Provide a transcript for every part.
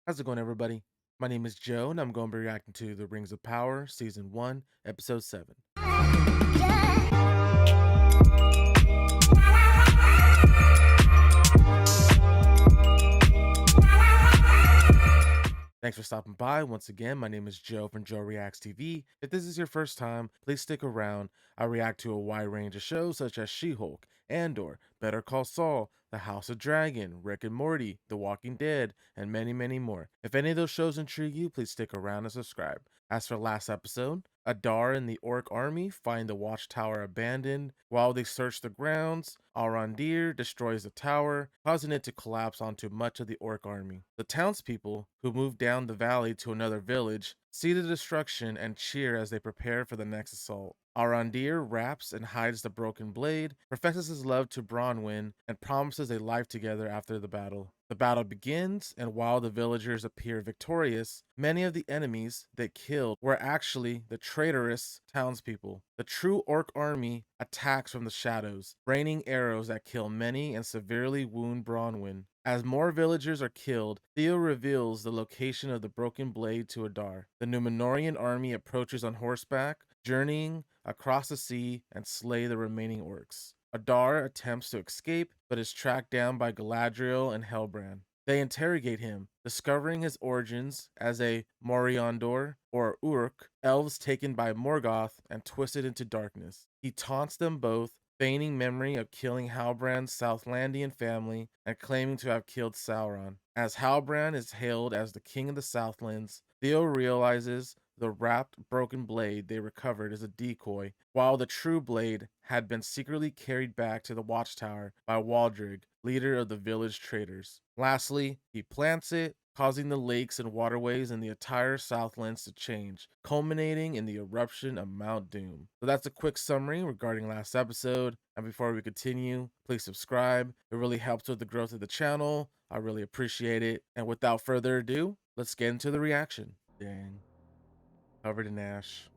How's it going, everybody? My name is Joe, and I'm going to be reacting to The Rings of Power, Season 1, Episode 7. Thanks for stopping by. Once again, my name is Joe from Joe Reacts TV. If this is your first time, please stick around. I react to a wide range of shows such as She-Hulk, Andor, Better Call Saul, The House of Dragon, Rick and Morty, The Walking Dead, and many, many more. If any of those shows intrigue you, please stick around and subscribe. As for last episode, Adar and the Orc army find the watchtower abandoned. While they search the grounds, Arondir destroys the tower, causing it to collapse onto much of the Orc army. The townspeople, who move down the valley to another village, see the destruction and cheer as they prepare for the next assault. Arondir wraps and hides the broken blade, professes his love to Bronwyn, and promises a life together after the battle. The battle begins, and while the villagers appear victorious, many of the enemies they killed were actually the traitorous townspeople. The true Orc army attacks from the shadows, raining arrows that kill many and severely wound Bronwyn. As more villagers are killed, Theo reveals the location of the broken blade to Adar. The Numenorian army approaches on horseback, journeying across the sea and slay the remaining orcs. Adar attempts to escape, but is tracked down by Galadriel and Helbrand. They interrogate him, discovering his origins as a Moriondor, or Uruk, elves taken by Morgoth and twisted into darkness. He taunts them both, feigning memory of killing Halbrand's Southlandian family and claiming to have killed Sauron. As Halbrand is hailed as the king of the Southlands, Theo realizes the wrapped broken blade they recovered is a decoy, while the true blade had been secretly carried back to the watchtower by Waldrig, leader of the village traders. Lastly, he plants it, causing the lakes and waterways in the entire Southlands to change, culminating in the eruption of Mount Doom. So that's a quick summary regarding last episode. And before we continue, please subscribe. It really helps with the growth of the channel. I really appreciate it. And without further ado, let's get into the reaction. Dang. Covered in ash.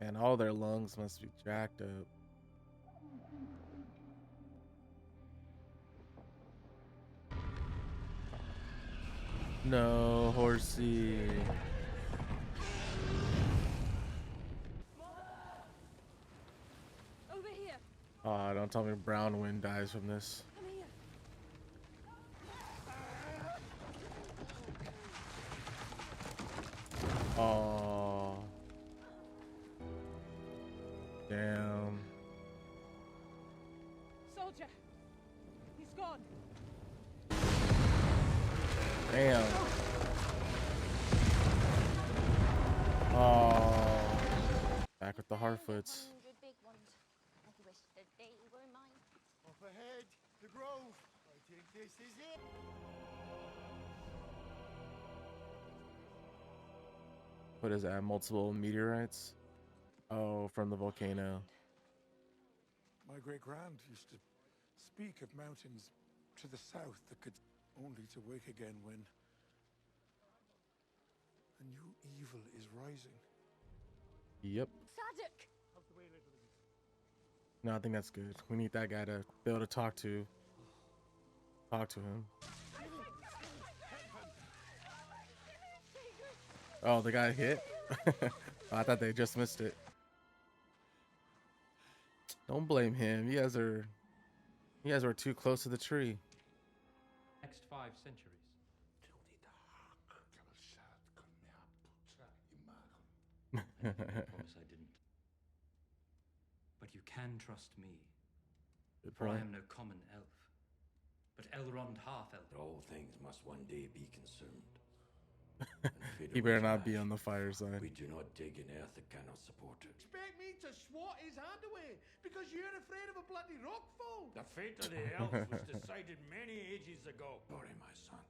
And all their lungs must be jacked up. No, horsey. Over here. Oh, don't tell me Brownwind dies from this. Come here. Oh. Damn. Soldier. He's gone. Damn. Oh. Back with the Harfoots. 100 big ones. I wish that they were mine. Up ahead, the grove. I think this is it. What is that? Multiple meteorites? Oh, from the volcano. My great grand used to speak of mountains to the south that could only to wake again when a new evil is rising. Yep. Sadok! No, I think that's good. We need that guy to be able to talk to him. Oh, the guy hit? I thought they just missed it. Don't blame him. You guys were too close to the tree. Next 5 centuries. I promise I didn't. But you can trust me, Good for I point. am no common elf, but Elrond half-elf. All things must one day be consumed. He better not be on the fire side. We do not dig in earth that cannot support it. Expect me to swat his hand away because you're afraid of a bloody rockfall? The fate of the elves was decided many ages ago. Sorry, my son,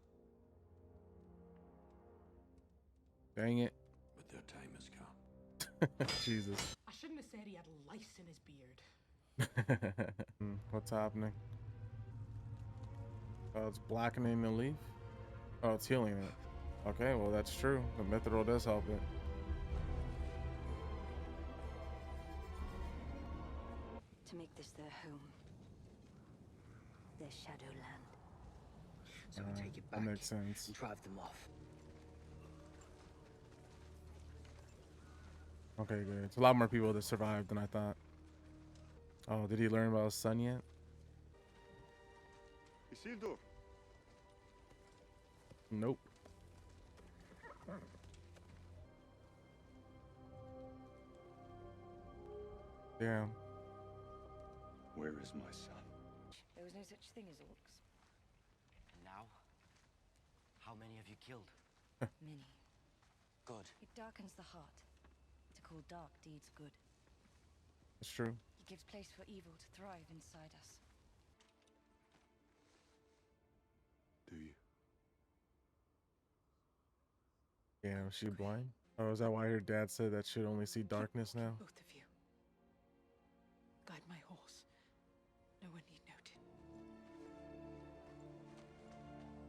Dang it. but their time has come. Jesus. I shouldn't have said he had lice in his beard. What's happening? Oh, it's blackening the leaf? Oh, it's healing it. Okay, well, that's true. The mithril does help it. To make this their home, they their Shadowland. So we take it that back makes sense. and drive them off. Okay, good. It's a lot more people that survived than I thought. Oh, did he learn about his son yet? Isildur, Nope. Damn. where is my son? There was no such thing as orcs. And now? How many have you killed? Many. Good. It darkens the heart. To call dark deeds good. It's true. It gives place for evil to thrive inside us. Do you? Damn, is she blind? Oh, is that why her dad said that she'd only see darkness now? Both of you. Guide my horse. No one need note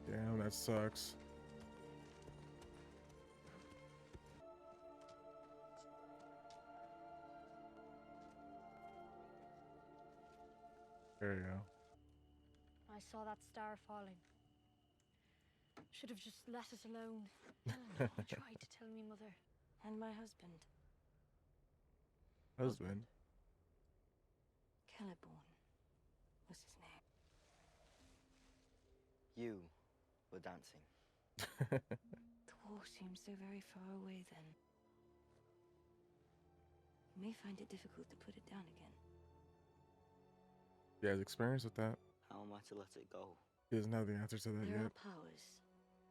it. Damn, that sucks. There you go. I saw that star falling. Should have just let us alone. He tried to tell me, Mother. And my husband, Husband. Celeborn, was his name. You were dancing. The war seemed so very far away then. You may find it difficult to put it down again. He has experience with that. How am I to let it go? He doesn't have the answer to that There yet. are powers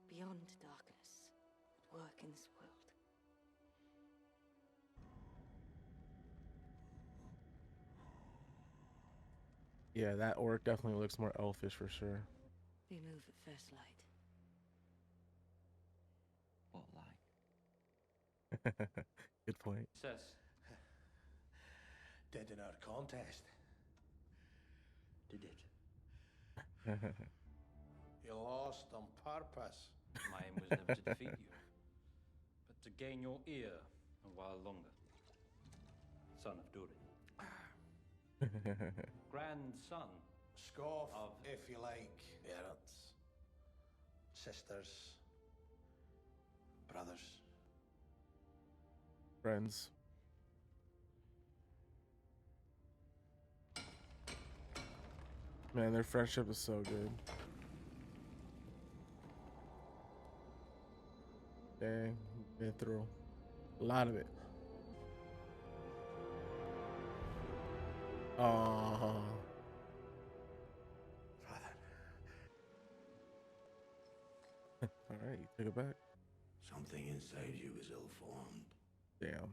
beyond darkness that work in this world. Yeah, that orc definitely looks more elfish for sure. They move at first light. What light? Good point. Says, Dead in our contest. Did it? You lost on purpose. my aim was never to defeat you, but to gain your ear a while longer. Son of Durin. Grandson. Scoff, Of- if you like. Parents. Sisters. Brothers. Friends. Man, their friendship is so good. Dang, been through a lot of it. Oh, Father, all right, take it back. something inside you was ill-formed. Damn.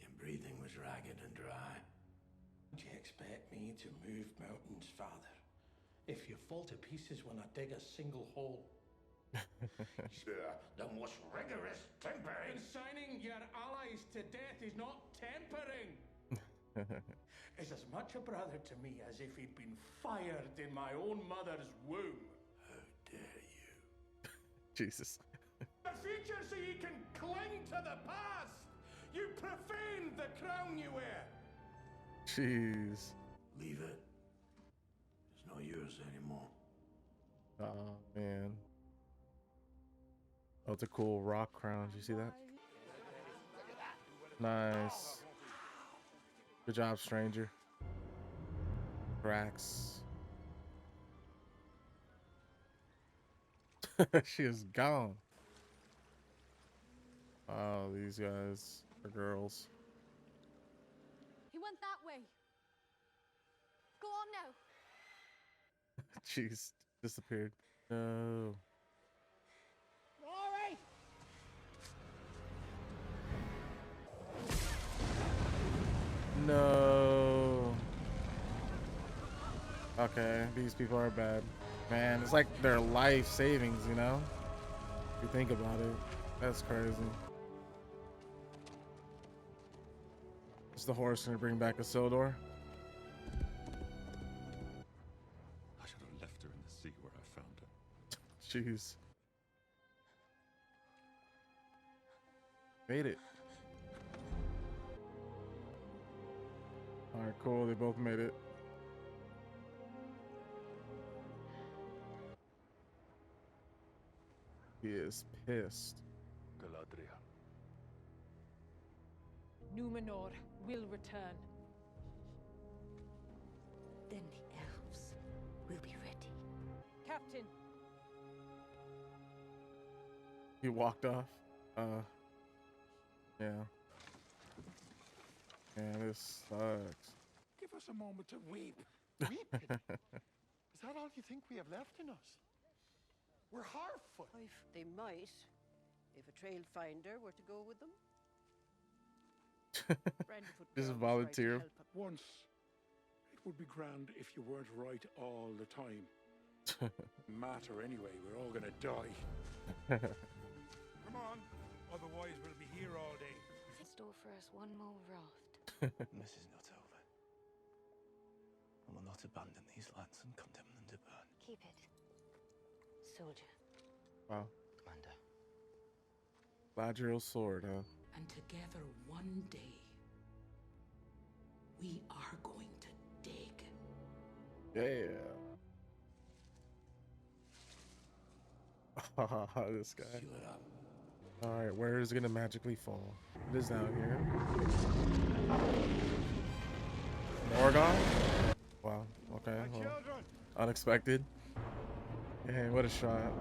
Your breathing was ragged and dry. Do you expect me to move mountains, Father? If you fall to pieces when I dig a single hole? The most rigorous tempering. Consigning your allies to death is not tempering. Is as much a brother to me as if he'd been fired in my own mother's womb. How dare you? Jesus. The future so you can cling to the past. You profane the crown you wear. Jeez. Leave it. It's not yours anymore. Oh man. Oh, it's a cool rock crown. Did you see that? Nice. Good job, stranger. Drax. She is gone. Oh, these guys are girls. He went that way. Go on now. Jeez, disappeared. No. All right. No. Okay, these people are bad. Man, it's like their life savings, you know? If you think about it. That's crazy. Is the horse gonna bring back Isildur? I should have left her in the sea where I found her. Jeez. Made it. Alright, cool. They both made it. He is pissed. Galadriel. Numenor will return. Then the elves will be ready. Captain, He walked off. Yeah. Man, this sucks. Give us a moment to weep. Weeping? Is that all you think we have left in us? We're Harfoot. They might, if a trail finder were to go with them. Brandfoot Just Girl was volunteer. right to help him. Once, it would be grand if you weren't right all the time. Matter anyway, we're all gonna die. Come on, otherwise we'll be here all day. Store for us one more raft. This is not over. I will not abandon these lands and condemn them to burn. Keep it. Soldier. Wow. Commander. Galadriel's sword, huh? And together one day, we are going to dig. Yeah. This guy. Alright, where is it gonna magically fall? It is down here. Morgoth? Wow, okay. Well, unexpected. Hey, what a shot.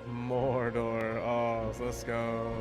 Mordor. Oh, so let's go.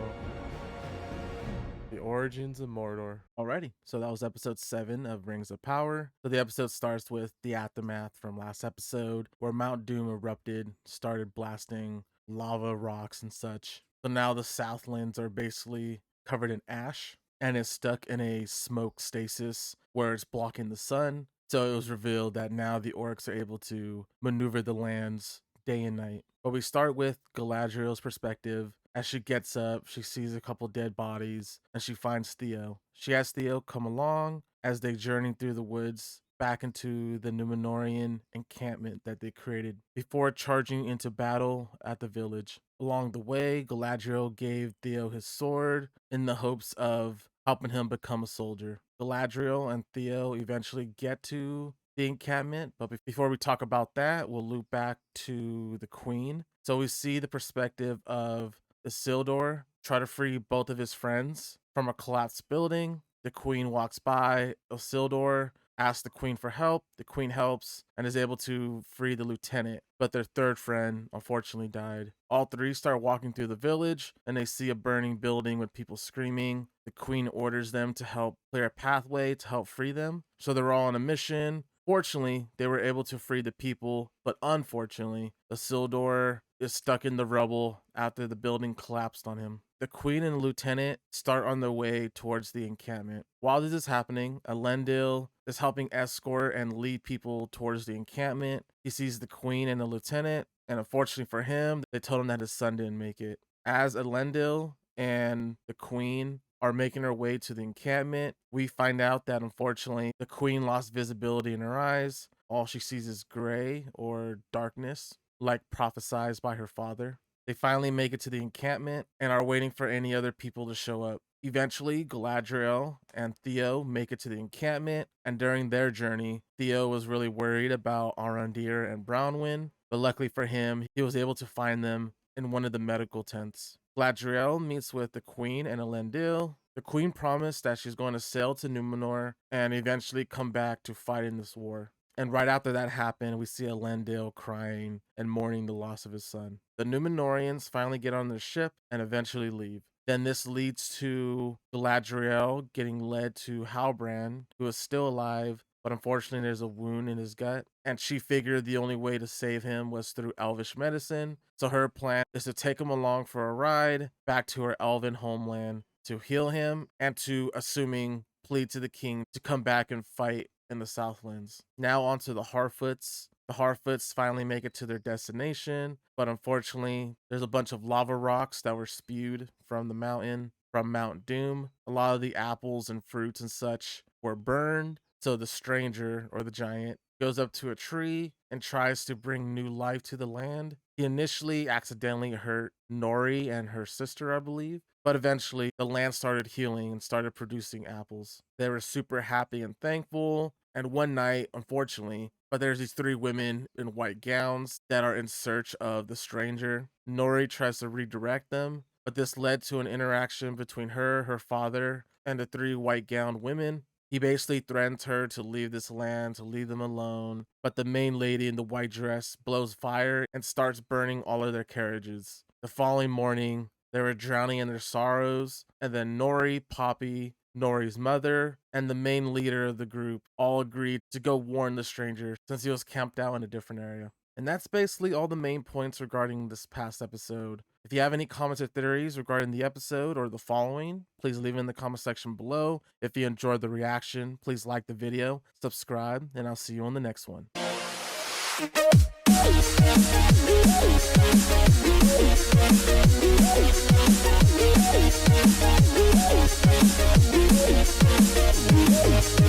The origins of Mordor. Alrighty, so that was episode 7 of Rings of Power. So the episode starts with the aftermath from last episode, where Mount Doom erupted, started blasting lava rocks and such. So now the Southlands are basically covered in ash and is stuck in a smoke stasis where it's blocking the sun. So it was revealed that now the orcs are able to maneuver the lands day and night. But we start with Galadriel's perspective. As she gets up, she sees a couple dead bodies and she finds Theo. She has Theo come along as they journey through the woods back into the Numenorian encampment that they created before charging into battle at the village. Along the way, Galadriel gave Theo his sword in the hopes of helping him become a soldier. Galadriel and Theo eventually get to the encampment, but before we talk about that, we'll loop back to the Queen. So we see the perspective of Isildur try to free both of his friends from a collapsed building. The Queen walks by. Isildur asks the Queen for help. The Queen helps and is able to free the lieutenant, but their third friend unfortunately died. All three start walking through the village and they see a burning building with people screaming. The Queen orders them to help clear a pathway to help free them. So they're all on a mission. Fortunately, they were able to free the people, but unfortunately, Isildur is stuck in the rubble after the building collapsed on him. The Queen and the lieutenant start on their way towards the encampment. While this is happening, Elendil is helping escort and lead people towards the encampment. He sees the Queen and the lieutenant, and unfortunately for him, they told him that his son didn't make it. As Elendil and the Queen are making her way to the encampment, we find out that unfortunately the Queen lost visibility in her eyes. All she sees is gray or darkness, like prophesied by her father. They finally make it to the encampment and are waiting for any other people to show up. Eventually, Galadriel and Theo make it to the encampment, and during their journey, Theo was really worried about Arondir and Brownwind, but luckily for him, he was able to find them in one of the medical tents. Galadriel meets with the Queen and Elendil. The Queen promised that she's going to sail to Numenor and eventually come back to fight in this war. And right after that happened, we see Elendil crying and mourning the loss of his son. The Numenorians finally get on their ship and eventually leave. Then this leads to Galadriel getting led to Halbrand, who is still alive, but unfortunately there's a wound in his gut. And she figured the only way to save him was through elvish medicine. So her plan is to take him along for a ride back to her elven homeland to heal him and to, assuming, plead to the king to come back and fight in the Southlands. Now onto the Harfoots. The Harfoots finally make it to their destination, but unfortunately, there's a bunch of lava rocks that were spewed from the mountain, from Mount Doom. A lot of the apples and fruits and such were burned, so the stranger, or the giant, goes up to a tree and tries to bring new life to the land. He initially accidentally hurt Nori and her sister, I believe, but eventually the land started healing and started producing apples. They were super happy and thankful, And one night, unfortunately, but there's these 3 women in white gowns that are in search of the stranger. Nori tries to redirect them, but this led to an interaction between her, her father, and the 3 white gowned women. He basically threatens her to leave this land, to leave them alone. But the main lady in the white dress blows fire and starts burning all of their carriages. The following morning, they were drowning in their sorrows, and then Nori, Poppy, Nori's mother, and the main leader of the group all agreed to go warn the stranger since he was camped out in a different area. And that's basically all the main points regarding this past episode. If you have any comments or theories regarding the episode or the following, please leave it in the comment section below. If you enjoyed the reaction, please like the video, subscribe, and I'll see you on the next one.